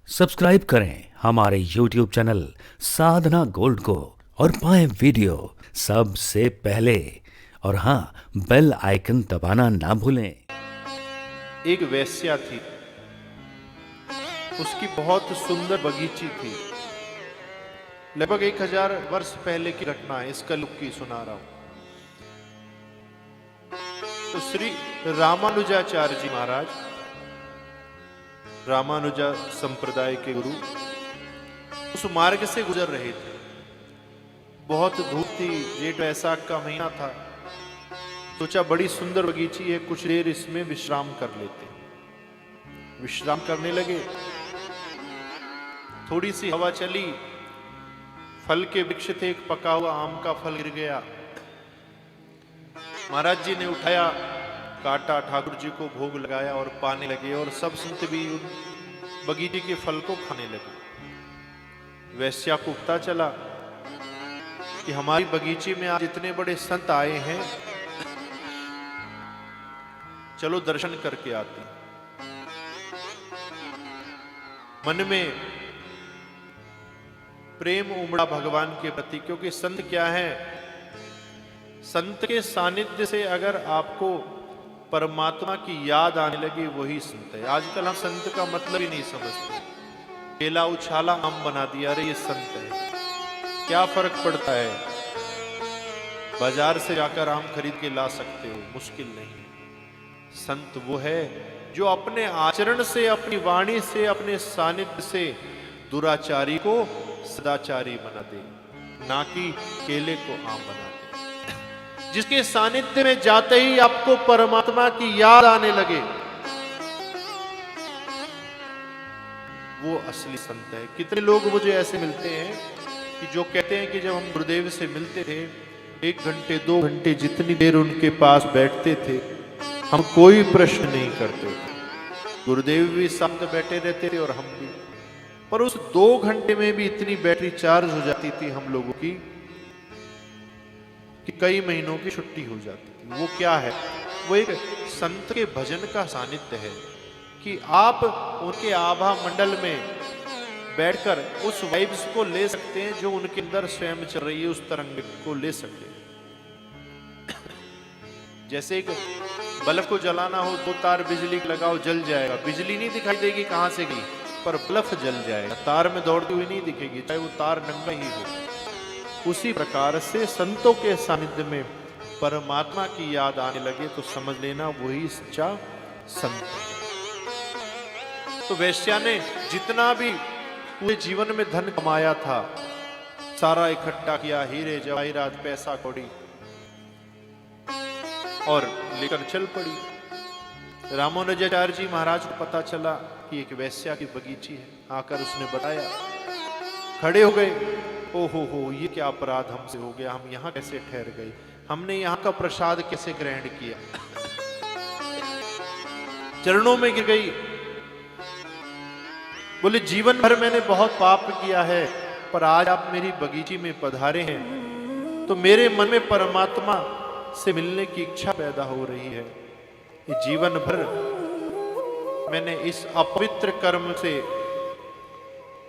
Subscribe करें हमारे YouTube channel साधना gold को और पाएं वीडियो सबसे पहले। और हाँ, बेल आइकन दबाना ना भूलें। एक वेश्या थी, उसकी बहुत सुंदर बगीची थी। लगभग 1000 वर्ष पहले की घटना है, इस कलयुग की सुना रहा हूं। तो श्री रामानुजाचार्य जी महाराज, रामानुजा संप्रदाय के गुरु, उस मार्ग से गुजर रहे थे। बहुत धूप थी, जेठ वैसाख का महीना था। सोचा बड़ी सुंदर बगीची है, कुछ देर इसमें विश्राम कर लेते। विश्राम करने लगे। थोड़ी सी हवा चली, फल के वृक्ष थे, एक पका हुआ आम का फल गिर गया। महाराज जी ने उठाया, काटा, ठाकुर जी को भोग लगाया और पाने लगे। और सब संत भी उन बगीचे के फल को खाने लगे। वैश्या को पता चला कि हमारी बगीचे में आज इतने बड़े संत आए हैं, चलो दर्शन करके आते हैं। मन में प्रेम उमड़ा भगवान के प्रति, क्योंकि संत क्या है, संत के सानिध्य से अगर आपको परमात्मा की याद आने लगी, वही संत है। आजकल हम संत का मतलब ही नहीं समझते। केला उछाला आम बना दिया, अरे ये संत है। क्या फर्क पड़ता है, बाजार से जाकर आम खरीद के ला सकते हो, मुश्किल नहीं। संत वो है जो अपने आचरण से, अपनी वाणी से, अपने सानिध्य से दुराचारी को सदाचारी बना दे, ना कि केले को आम बना दे। जिसके सानिध्य में जाते ही आपको परमात्मा की याद आने लगे, वो असली संत है। कितने लोग मुझे ऐसे मिलते हैं कि जो कहते हैं कि जब हम गुरुदेव से मिलते थे, 1 घंटे 2 घंटे जितनी देर उनके पास बैठते थे, हम कोई प्रश्न नहीं करते थे। गुरुदेव भी शांत बैठे रहते थे और हम भी। पर उस 2 घंटे में भी इतनी बैटरी चार्ज हो जाती थी हम लोगों की कि कई महीनों की छुट्टी हो जाती थी। वो क्या है, वो एक संत के भजन का सानिध्य है कि आप उनके आभा मंडल में बैठकर उस वाइब्स को ले सकते हैं जो उनके अंदर स्वयं चल रही है, उस तरंग को ले सकते हैं। जैसे एक बल्ब को जलाना हो, 2 तार बिजली लगाओ, जल जाएगा। बिजली नहीं दिखाई देगी कहां से गई, पर बल्ब जल जाएगा। तार में दौड़ती हुई नहीं दिखेगी, चाहे वो तार नंगा ही हो। उसी प्रकार से संतों के सानिध्य में परमात्मा की याद आने लगे तो समझ लेना वही सच्चा संत है। तो वैश्या ने जितना भी पूरे जीवन में धन कमाया था, सारा इकट्ठा किया, हीरे जवाहरात, पैसा कौड़ी, और लेकर चल पड़ी। रामानुजाचार्य जी महाराज को पता चला कि एक वैश्या की बगीची है। आकर उसने बताया, खड़े हो गए। ओहो, ये क्या अपराध हमसे हो गया, हम यहाँ कैसे ठहर गए, हमने यहाँ का प्रसाद कैसे ग्रहण किया। चरणों में गिर गई। बोले, जीवन भर मैंने बहुत पाप किया है, पर आज आप मेरी बगीची में पधारे हैं तो मेरे मन में परमात्मा से मिलने की इच्छा पैदा हो रही है। ये जीवन भर मैंने इस अपवित्र कर्म से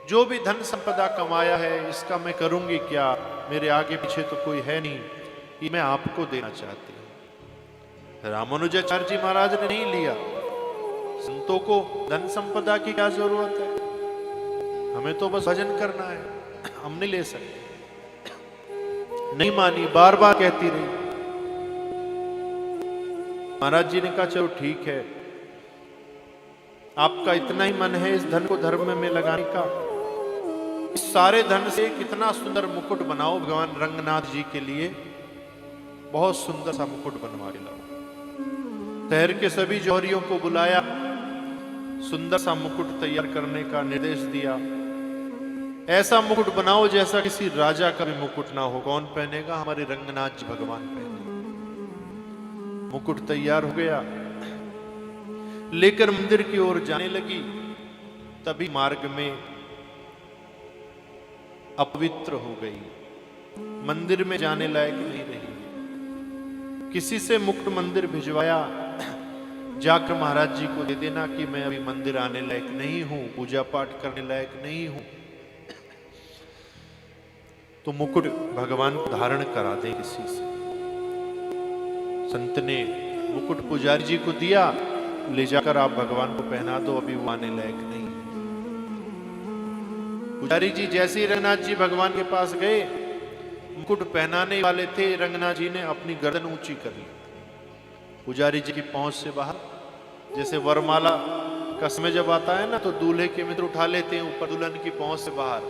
जो भी धन संपदा कमाया है, इसका मैं करूंगी क्या, मेरे आगे पीछे तो कोई है नहीं, ये मैं आपको देना चाहती हूं। रामानुजाचार्य जी महाराज ने नहीं लिया। संतों को धन संपदा की क्या जरूरत है, हमें तो बस भजन करना है, हम नहीं ले सकते। नहीं मानी, बार बार कहती रही। महाराज जी ने कहा, चलो ठीक है, आपका इतना ही मन है इस धन को धर्म में लगाने का, इस सारे धन से कितना सुंदर मुकुट बनाओ भगवान रंगनाथ जी के लिए, बहुत सुंदर सा मुकुट बनवा के लाओ। शहर के सभी जौहरियों को बुलाया, सुंदर सा मुकुट तैयार करने का निर्देश दिया। ऐसा मुकुट बनाओ जैसा किसी राजा का भी मुकुट ना हो। कौन पहनेगा, हमारे रंगनाथ जी भगवान पहने। मुकुट तैयार हो गया, लेकर मंदिर की ओर जाने लगी। तभी मार्ग में अपवित्र हो गई, मंदिर में जाने लायक नहीं रही। किसी से मुक्त मंदिर भिजवाया, जाकर महाराज जी को दे देना कि मैं अभी मंदिर आने लायक नहीं हूं, पूजा पाठ करने लायक नहीं हूं। तो मुकुट भगवान को धारण करा दे किसी से। संत ने मुकुट पुजारी जी को दिया, ले जाकर आप भगवान को पहना दो, अभी वो आने लायक नहीं। पुजारी जी जैसे ही रंगनाथ जी भगवान के पास गए, मुकुट पहनाने वाले थे, रंगनाथ जी ने अपनी गर्दन ऊंची कर ली पुजारी जी की पहुंच से बाहर। जैसे वरमाला का समय जब आता है ना, तो दूल्हे के मित्र उठा लेते हैं ऊपर दुल्हन की पहुंच से बाहर।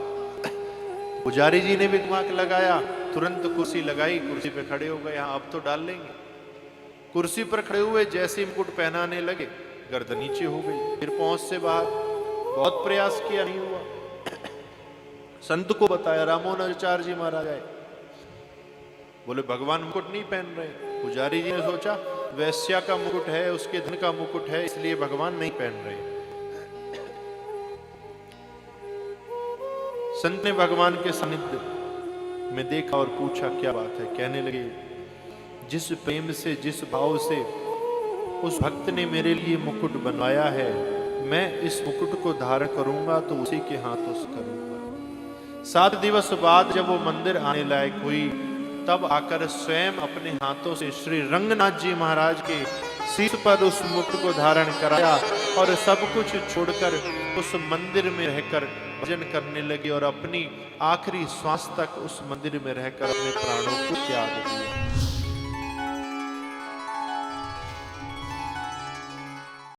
पुजारी जी ने भी दिमाग लगाया, तुरंत कुर्सी लगाई, कुर्सी पे खड़े हो गए, हाँ अब तो डाल लेंगे। कुर्सी पर खड़े हुए जैसे ही मुकुट पहनाने लगे, गर्दन नीचे हो गई, फिर पहुंच से बाहर। बहुत प्रयास किया, नहीं हुआ। संत को बताया, रामोनाचार्य जी महाराज आए, बोले भगवान मुकुट नहीं पहन रहे। पुजारी जी ने सोचा वैश्या का मुकुट है, उसके धन का मुकुट है, इसलिए भगवान नहीं पहन रहे। संत ने भगवान के सानिध्य में देखा और पूछा क्या बात है। कहने लगे, जिस प्रेम से, जिस भाव से उस भक्त ने मेरे लिए मुकुट बनवाया है, मैं इस मुकुट को धारण करूंगा तो उसी के हाथों से करूंगा। 7 दिवस बाद जब वो मंदिर आने लायक हुई, तब आकर स्वयं अपने हाथों से श्री रंगनाथ जी महाराज के सिर पर उस मुकुट को धारण कराया और सब कुछ छोड़कर उस मंदिर में रहकर भजन करने लगे और अपनी आखिरी श्वास तक उस मंदिर में रहकर अपने प्राणों को त्याग दिया।